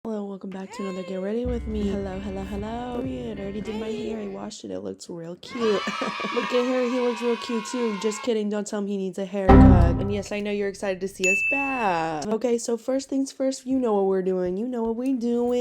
Hello, welcome back to another Get Ready With Me. Hello. Period. I already did my hair. I washed it. It looks real cute. Look at Harry. He looks real cute too. Just kidding. Don't tell him he needs a haircut. And yes, I know you're excited to see us back. Okay, so first things first, you know what we're doing.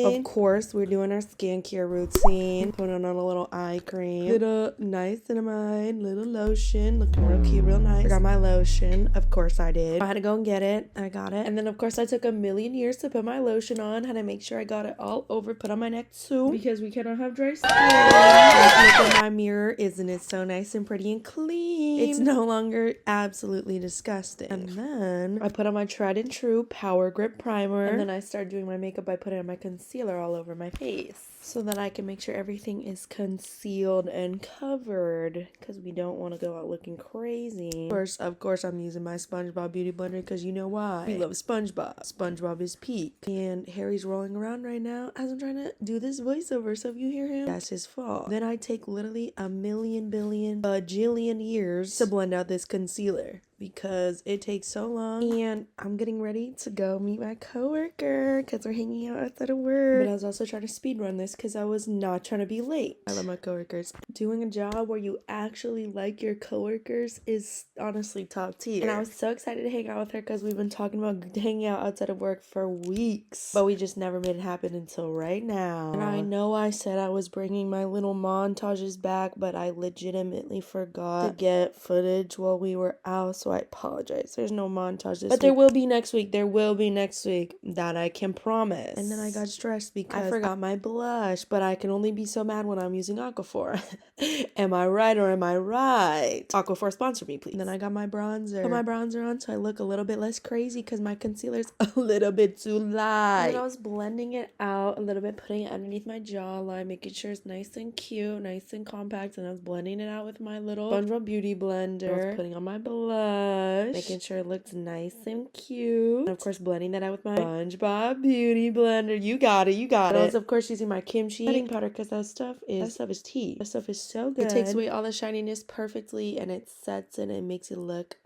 Of course, we're doing our skincare routine. Putting on a little eye cream. Little niacinamide, little lotion. Looking real cute, real nice. I got my lotion. Of course I did. I had to go and get it. I got it. And then of course I took a million years to put my lotion on. Had to make sure I got it all over, put on my neck too, because we cannot have dry skin. Look at my mirror. Isn't it so nice and pretty and clean? It's no longer absolutely disgusting. And then I put on my tried and true Power Grip primer. And then I started doing my makeup by putting on my concealer all over my face, so that I can make sure everything is concealed and covered, because we don't want to go out looking crazy. First, of course, I'm using my SpongeBob Beauty Blender, because you know why? We love SpongeBob. SpongeBob is peak. And Harry's rolling around right now as I'm trying to do this voiceover, so if you hear him, that's his fault. Then I take literally a million, billion, bajillion years to blend out this concealer, because it takes so long. And I'm getting ready to go meet my coworker, because we're hanging out outside of work. But I was also trying to speed run this, because I was not trying to be late. I love my coworkers. Doing a job where you actually like your coworkers is honestly top tier. And I was so excited to hang out with her, because we've been talking about hanging out outside of work for weeks, but we just never made it happen until right now. And I know I said I was bringing my little montages back, but I legitimately forgot to get footage while we were out, so I apologize. There's no montage this week. But there will be next week. That I can promise. And then I got stressed because I forgot my blush, but I can only be so mad when I'm using Aquaphor. Am I right or am I right? Aquaphor, sponsor me, please. And then I got my bronzer. Put my bronzer on so I look a little bit less crazy, because my concealer's a little bit too light. And then I was blending it out a little bit, putting it underneath my jawline, making sure it's nice and cute, nice and compact. And I was blending it out with my little SpongeBob Beauty Blender. I was putting on my blush, making sure it looks nice and cute. And of course, blending that out with my SpongeBob Beauty Blender. You got it. And I was of course using my kimchi setting powder, because that stuff is tea. That stuff is so good. It takes away all the shininess perfectly, and it sets it and makes it look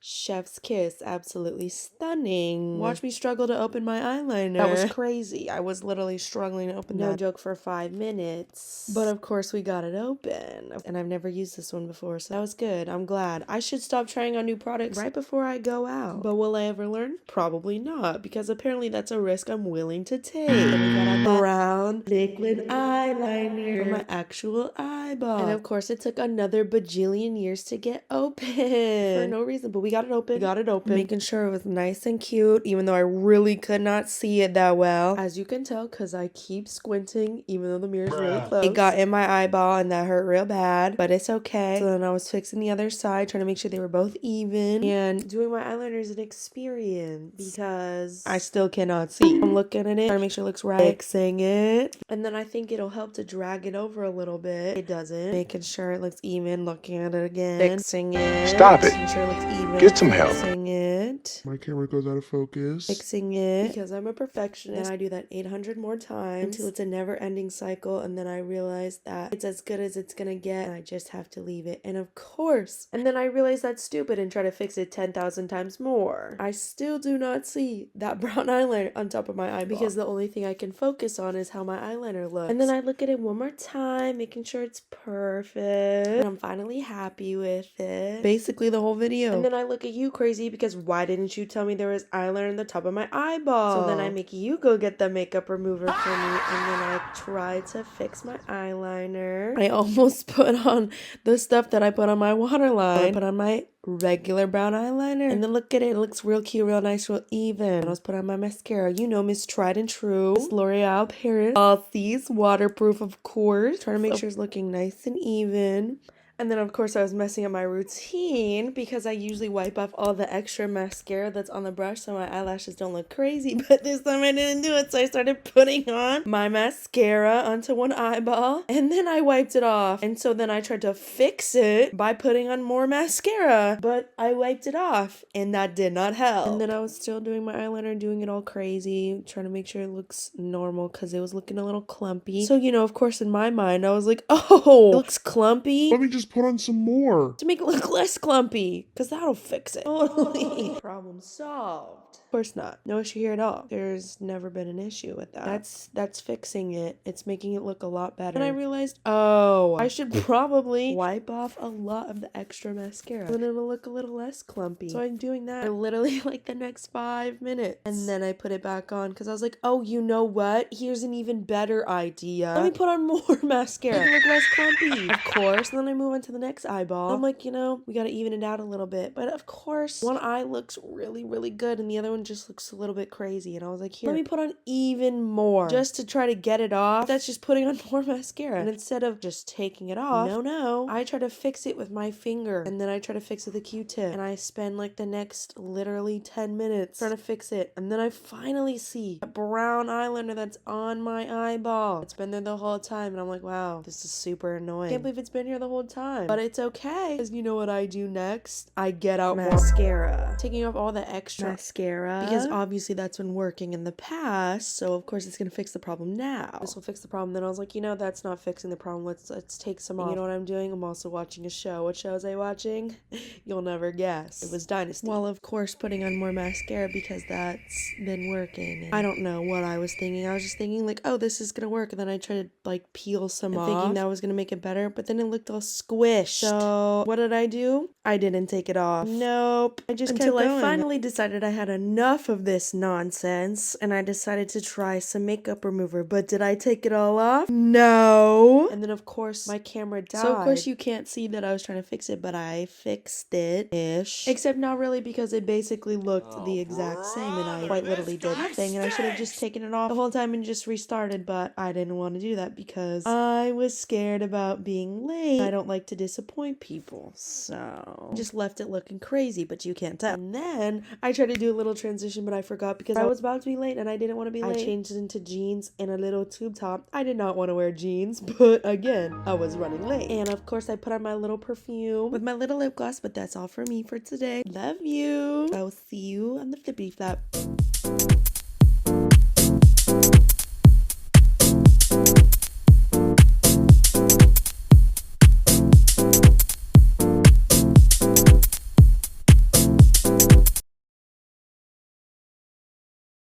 chef's kiss. Absolutely stunning. Watch me struggle to open my eyeliner. That was crazy. I was literally struggling to open that. No joke, for 5 minutes. But of course we got it open. And I've never used this one before, so that was good. I'm glad. I should stop trying on new products right before I go out. But will I ever learn? Probably not, because apparently that's a risk I'm willing to take. And we got our brown liquid eyeliner for my actual eyeball. And of course it took another bajillion years to get open. For no reason, but we got it open. Making sure it was nice and cute, even though I really could not see it that well. As you can tell, because I keep squinting, even though the mirror's really close. It got in my eyeball, and that hurt real bad, but it's okay. So then I was fixing the other side, trying to make sure they were both even. And doing my eyeliner is an experience, because I still cannot see. I'm looking at it, trying to make sure it looks right. Fixing it. And then I think it'll help to drag it over a little bit. It doesn't. Making sure it looks even, looking at it again. Fixing it. Stop it. Making sure it looks even. Get some help. Fixing it. My camera goes out of focus. Fixing it. Because I'm a perfectionist. And I do that 800 more times until it's a never-ending cycle. And then I realize that it's as good as it's gonna get, and I just have to leave it. And of course. And then I realize that's stupid and try to fix it 10,000 times more. I still do not see that brown eyeliner on top of my eyeball, because the only thing I can focus on is how my eyeliner looks. And then I look at it one more time, making sure it's perfect. And I'm finally happy with it. Basically the whole video. And then I look at you crazy, because why didn't you tell me there was eyeliner on the top of my eyeball? So then I make you go get the makeup remover for me, and then I try to fix my eyeliner. I almost put on the stuff that I put on my waterline. I put on my regular brown eyeliner, and then look at it. It looks real cute, real nice, real even. And I was putting on my mascara. You know, Miss Tried and True, Miss L'Oreal Paris All-Seas waterproof, of course. Trying to make sure it's looking nice and even. And then, of course, I was messing up my routine, because I usually wipe off all the extra mascara that's on the brush so my eyelashes don't look crazy. But this time I didn't do it, so I started putting on my mascara onto one eyeball, and then I wiped it off. And so then I tried to fix it by putting on more mascara, but I wiped it off, and that did not help. And then I was still doing my eyeliner, doing it all crazy, trying to make sure it looks normal, because it was looking a little clumpy. So, you know, of course, in my mind, I was like, oh, it looks clumpy. Let me just put on some more to make it look less clumpy, because that'll fix it. Totally. Problem solved. Of course not. No issue here at all. There's never been an issue with that. That's fixing it. It's making it look a lot better. And I realized, oh, I should probably wipe off a lot of the extra mascara. And then it'll look a little less clumpy. So I'm doing that for literally like the next 5 minutes. And then I put it back on because I was like, oh, you know what? Here's an even better idea. Let me put on more mascara. Make it look less clumpy. Of course. And then I move on to the next eyeball. I'm like, we gotta even it out a little bit. But of course, one eye looks really, really good and the other one just looks a little bit crazy. And I was like, here, let me put on even more just to try to get it off. That's just putting on more mascara. And instead of just taking it off, no, I try to fix it with my finger. And then I try to fix it with a Q-tip. And I spend like the next literally 10 minutes trying to fix it. And then I finally see a brown eyeliner that's on my eyeball. It's been there the whole time. And I'm like, wow, this is super annoying. Can't believe it's been here the whole time. But it's okay. Because you know what I do next? I get out mascara. Taking off all the extra mascara. Because obviously that's been working in the past. So of course it's going to fix the problem now. This will fix the problem. Then I was like, that's not fixing the problem. Let's take some off. You know what I'm doing? I'm also watching a show. What show was I watching? You'll never guess. It was Dynasty. Well, of course, putting on more mascara because that's been working. And I don't know what I was thinking. I was just thinking like, oh, this is gonna work. And then I tried to like peel some off, thinking that was gonna make it better. But then it looked all squished. So what did I do? I didn't take it off. Nope. I just kept going. I finally decided I had enough of this nonsense. And I decided to try some makeup remover. But did I take it all off? No. And then of course my camera died. So of course you can't see that I was trying to fix it, but I fixed it-ish. Except not really because it basically looked the exact same and I quite literally did the thing and I should have just taken it off the whole time and just restarted, but I didn't want to do that because I was scared about being late. I don't like to disappoint people, so I just left it looking crazy, but you can't tell. And then I tried to do a little transition, but I forgot because I was about to be late and I didn't want to be late. I changed it into jeans and a little tube top. I did not want to wear jeans, but again, I was running late. And of course I put on my little perfume with my little lip gloss, but that's all for me for today. Love you. I'll see you on the flippity flap.